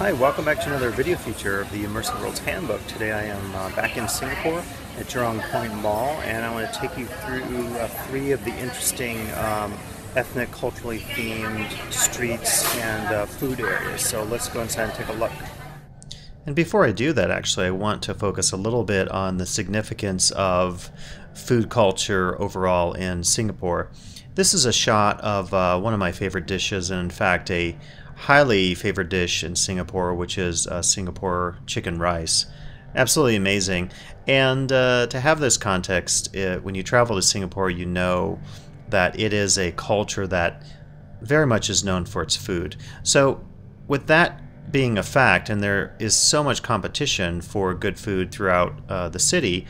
Hi, welcome back to another video feature of the Immersive Worlds Handbook. Today I am back in Singapore at Jurong Point Mall, and I want to take you through three of the interesting ethnic, culturally themed streets and food areas. So let's go inside and take a look. And before I do that, actually, I want to focus a little bit on the significance of food culture overall in Singapore. This is a shot of one of my favorite dishes, and in fact a highly favorite dish in Singapore, which is Singapore chicken rice. Absolutely amazing. And to have this context, when you travel to Singapore, you know that it is a culture that very much is known for its food. So with that being a fact, and there is so much competition for good food throughout the city,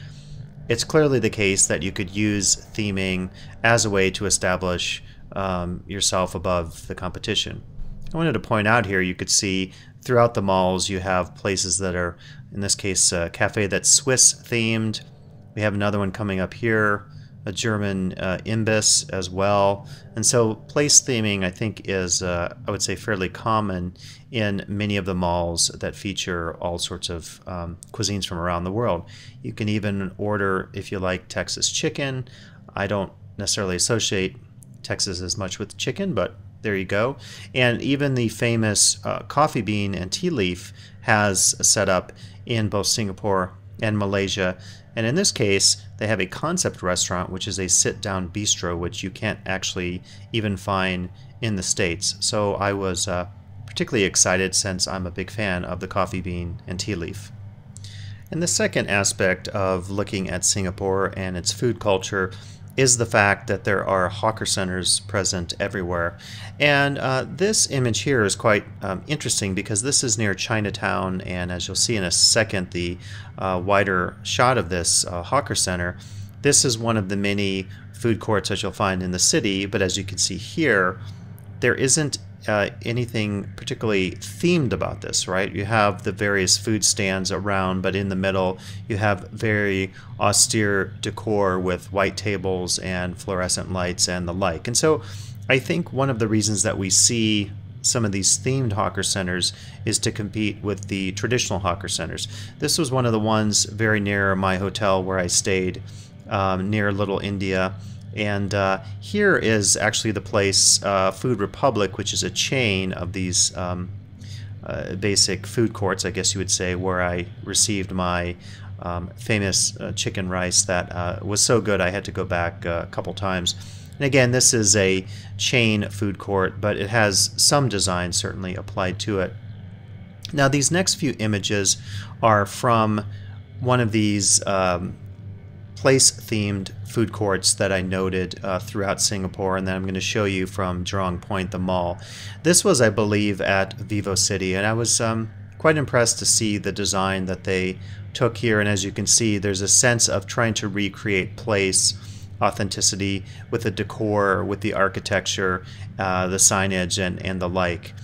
it's clearly the case that you could use theming as a way to establish yourself above the competition. I wanted to point out here, you could see throughout the malls you have places that are, in this case, a cafe that's Swiss themed. We have another one coming up here, a German imbiss as well. And so place theming, I think, is, I would say, fairly common in many of the malls that feature all sorts of cuisines from around the world. You can even order, if you like, Texas chicken. I don't necessarily associate Texas as much with chicken, but there you go. And even the famous coffee bean and tea leaf has a setup in both Singapore and Malaysia. And in this case, they have a concept restaurant, which is a sit-down bistro, which you can't actually even find in the States. So I was particularly excited since I'm a big fan of the coffee bean and tea leaf. And the second aspect of looking at Singapore and its food culture is the fact that there are hawker centers present everywhere. And this image here is quite interesting because this is near Chinatown, and as you'll see in a second, the wider shot of this hawker center, this is one of the many food courts that you'll find in the city, but as you can see here, there isn't anything particularly themed about this, right? You have the various food stands around, but in the middle you have very austere decor with white tables and fluorescent lights and the like. And so I think one of the reasons that we see some of these themed hawker centers is to compete with the traditional hawker centers. This was one of the ones very near my hotel where I stayed, near Little India. And here is actually the place, Food Republic, which is a chain of these basic food courts, I guess you would say, where I received my famous chicken rice that was so good I had to go back a couple times. And again, this is a chain food court, but it has some design certainly applied to it. Now, these next few images are from one of these place-themed food courts that I noted throughout Singapore, and then I'm going to show you from Jurong Point, the mall. This was, I believe, at Vivo City, and I was quite impressed to see the design that they took here. And as you can see, there's a sense of trying to recreate place authenticity with the decor, with the architecture, the signage, and the like.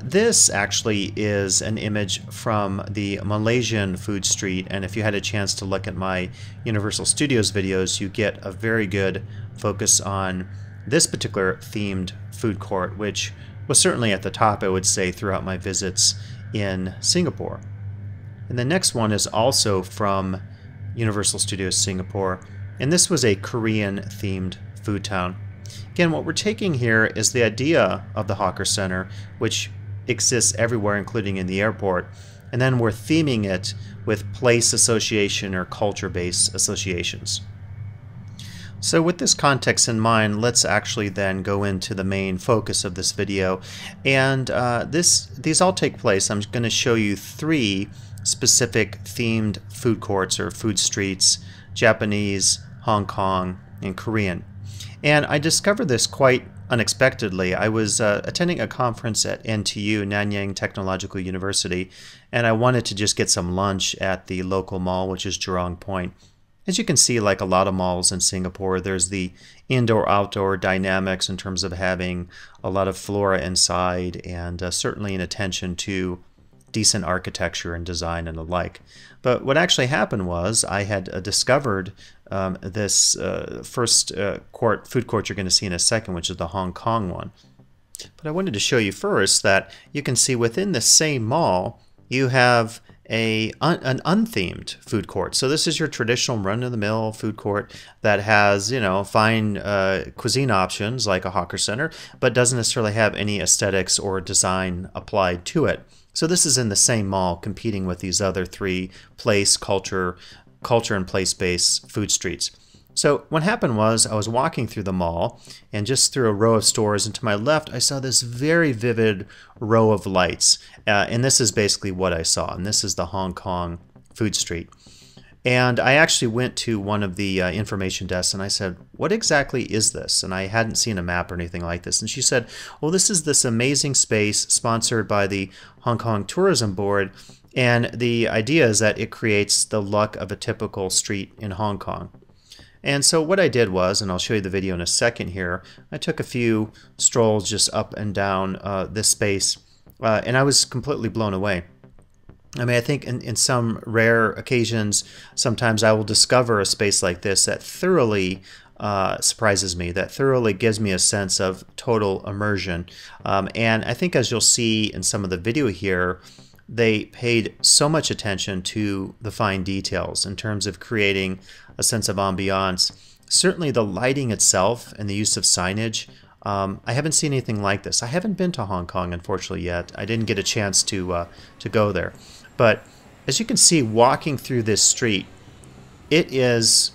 This actually is an image from the Malaysian food street, and if you had a chance to look at my Universal Studios videos, you get a very good focus on this particular themed food court, which was certainly at the top, I would say, throughout my visits in Singapore. And the next one is also from Universal Studios Singapore, and this was a Korean themed food town. Again, what we're taking here is the idea of the hawker center, which exists everywhere, including in the airport, and then we're theming it with place association or culture-based associations. So with this context in mind, let's actually then go into the main focus of this video. And these all take place, I'm going to show you three specific themed food courts or food streets: Japanese, Hong Kong, and Korean. And I discovered this quite unexpectedly. I was attending a conference at NTU, Nanyang Technological University, and I wanted to just get some lunch at the local mall, which is Jurong Point. As you can see, like a lot of malls in Singapore, there's the indoor-outdoor dynamics in terms of having a lot of flora inside, and certainly an attention to decent architecture and design and the like. But what actually happened was I had discovered this first food court you're going to see in a second, which is the Hong Kong one. But I wanted to show you first that you can see within the same mall, you have an unthemed food court. So this is your traditional run-of-the-mill food court that has, you know, fine cuisine options like a hawker center, but doesn't necessarily have any aesthetics or design applied to it. So this is in the same mall competing with these other three place, culture and place-based food streets. So what happened was I was walking through the mall, and just through a row of stores and to my left I saw this very vivid row of lights, and this is basically what I saw, and this is the Hong Kong food street. And I actually went to one of the information desks and I said, what exactly is this? And I hadn't seen a map or anything like this. And she said, well, this is this amazing space sponsored by the Hong Kong Tourism Board, and the idea is that it creates the look of a typical street in Hong Kong. And so what I did was, and I'll show you the video in a second here, I took a few strolls just up and down this space, and I was completely blown away. I mean, I think in some rare occasions, sometimes I will discover a space like this that thoroughly surprises me, that thoroughly gives me a sense of total immersion. And I think, as you'll see in some of the video here, they paid so much attention to the fine details in terms of creating a sense of ambiance. Certainly the lighting itself and the use of signage, I haven't seen anything like this. I haven't been to Hong Kong, unfortunately, yet. I didn't get a chance to go there. But as you can see, walking through this street, it is,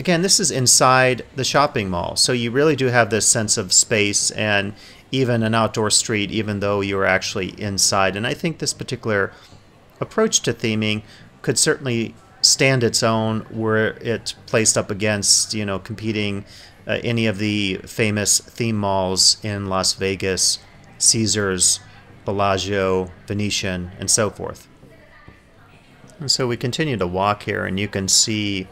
again, this is inside the shopping mall. So you really do have this sense of space and even an outdoor street, even though you're actually inside. And I think this particular approach to theming could certainly stand its own were it placed up against, you know, competing any of the famous theme malls in Las Vegas, Caesars, Bellagio, Venetian, and so forth. And so we continue to walk here, and you can see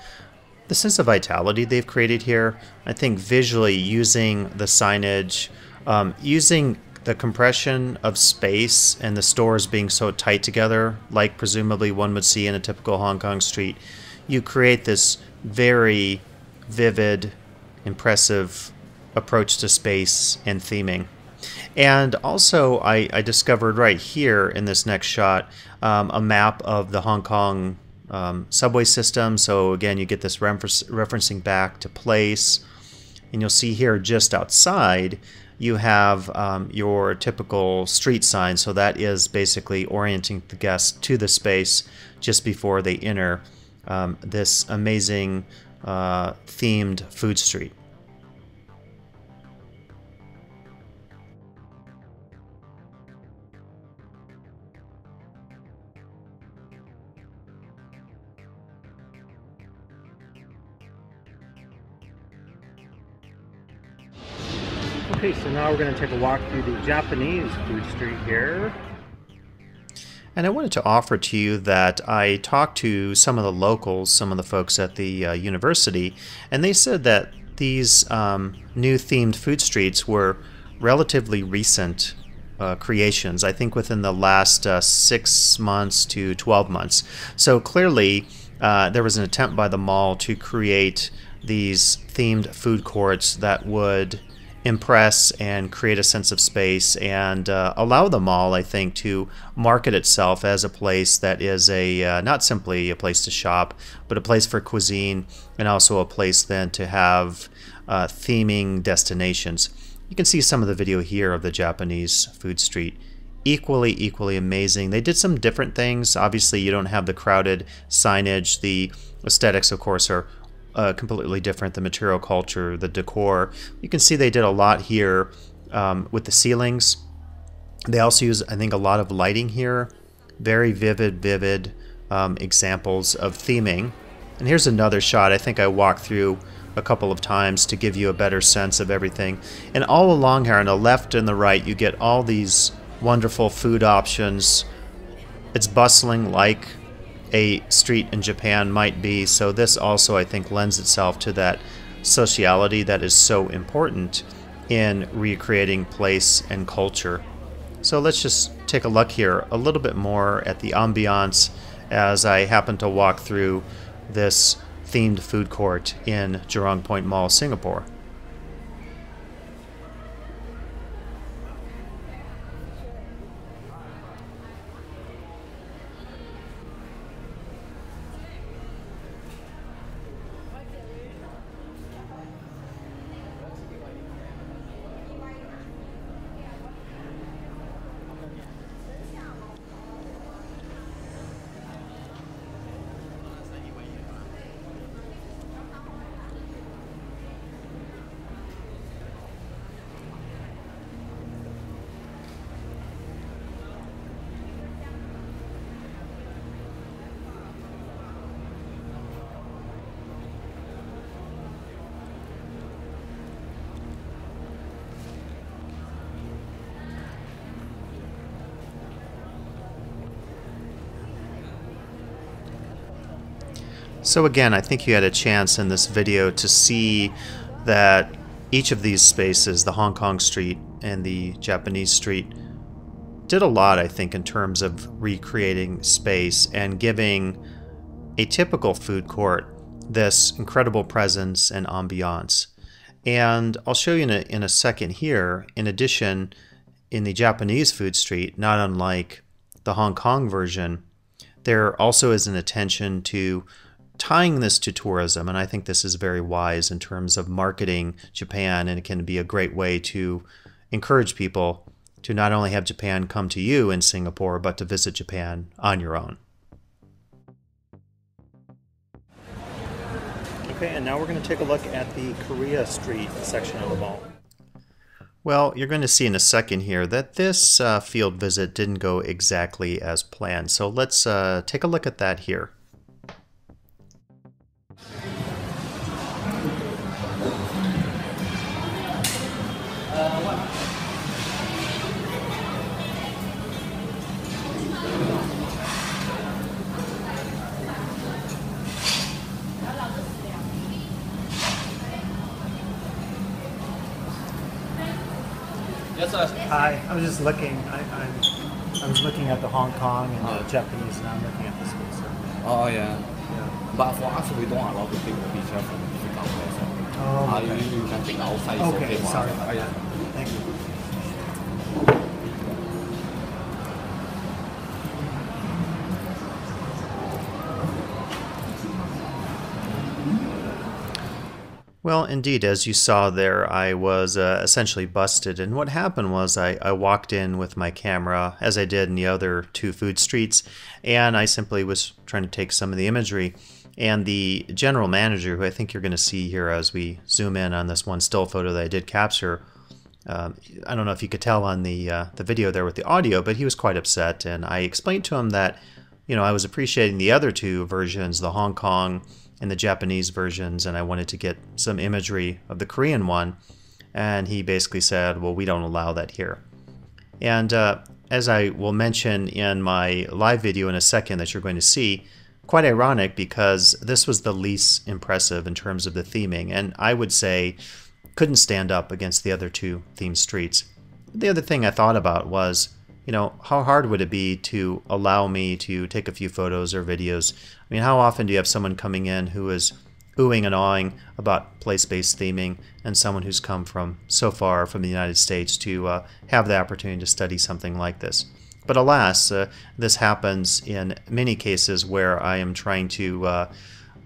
the sense of vitality they've created here. I think visually, using the signage, using the compression of space and the stores being so tight together, like presumably one would see in a typical Hong Kong street, you create this very vivid, impressive approach to space and theming. And also, I discovered right here in this next shot a map of the Hong Kong subway system. So again, you get this referencing back to place. And you'll see here just outside, you have your typical street sign. So that is basically orienting the guests to the space just before they enter this amazing themed food street. Okay, so now we're going to take a walk through the Japanese food street here. And I wanted to offer to you that I talked to some of the locals, some of the folks at the university, and they said that these new themed food streets were relatively recent creations, I think within the last 6 months to 12 months. So clearly there was an attempt by the mall to create these themed food courts that would impress and create a sense of space and allow the mall, I think, to market itself as a place that is a not simply a place to shop, but a place for cuisine, and also a place then to have theming destinations. You can see some of the video here of the Japanese food street. Equally amazing. They did some different things. Obviously, you don't have the crowded signage. The aesthetics, of course, are completely different. The material culture, the decor. You can see they did a lot here with the ceilings. They also use, I think, a lot of lighting here. Very vivid examples of theming. And here's another shot. I think I walked through a couple of times to give you a better sense of everything. And all along here on the left and the right, you get all these wonderful food options. It's bustling like a street in Japan might be, so this also, I think, lends itself to that sociality that is so important in recreating place and culture. So let's just take a look here a little bit more at the ambiance as I happen to walk through this themed food court in Jurong Point Mall, Singapore. So again, I think you had a chance in this video to see that each of these spaces, the Hong Kong street and the Japanese street, did a lot, I think, in terms of recreating space and giving a typical food court this incredible presence and ambiance. And I'll show you in a second here, in addition, in the Japanese food street, not unlike the Hong Kong version, there also is an attention to tying this to tourism, and I think this is very wise in terms of marketing Japan, and it can be a great way to encourage people to not only have Japan come to you in Singapore, but to visit Japan on your own. Okay, and now we're going to take a look at the Korea Street section of the mall. Well, you're going to see in a second here that this field visit didn't go exactly as planned, so let's take a look at that here. Yes, sir. Hi, I was just looking. I was looking at the Hong Kong and the Japanese, and I'm looking at this space. Oh, yeah. Yeah. But for us, we don't allow to take the picture from the physical place. Oh, okay. You can take outside. It's Okay, for sorry us. about Yeah. that. Thank you. Well, indeed, as you saw there, I was essentially busted. And what happened was I walked in with my camera, as I did in the other two food streets, and I simply was trying to take some of the imagery. And the general manager, who I think you're going to see here as we zoom in on this one still photo that I did capture, I don't know if you could tell on the video there with the audio, but he was quite upset. And I explained to him that, you know, I was appreciating the other two versions, the Hong Kong and the Japanese versions, and I wanted to get some imagery of the Korean one, and he basically said, well, we don't allow that here. And as I will mention in my live video in a second that you're going to see, quite ironic because this was the least impressive in terms of the theming, and I would say couldn't stand up against the other two themed streets. The other thing I thought about was, you know, how hard would it be to allow me to take a few photos or videos? I mean, how often do you have someone coming in who is oohing and awing about place-based theming, and someone who's come from so far from the United States to have the opportunity to study something like this? But alas, this happens in many cases where I am trying to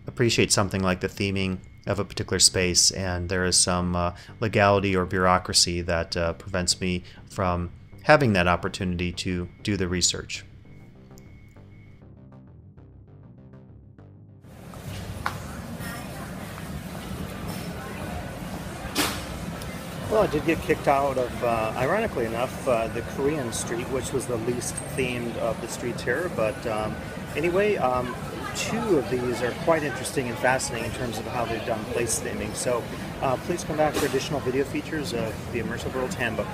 appreciate something like the theming of a particular space, and there is some legality or bureaucracy that prevents me from having that opportunity to do the research. Well, I did get kicked out of, ironically enough, the Korean street, which was the least themed of the streets here. But anyway, two of these are quite interesting and fascinating in terms of how they've done place theming. So please come back for additional video features of the Immersive World's Handbook.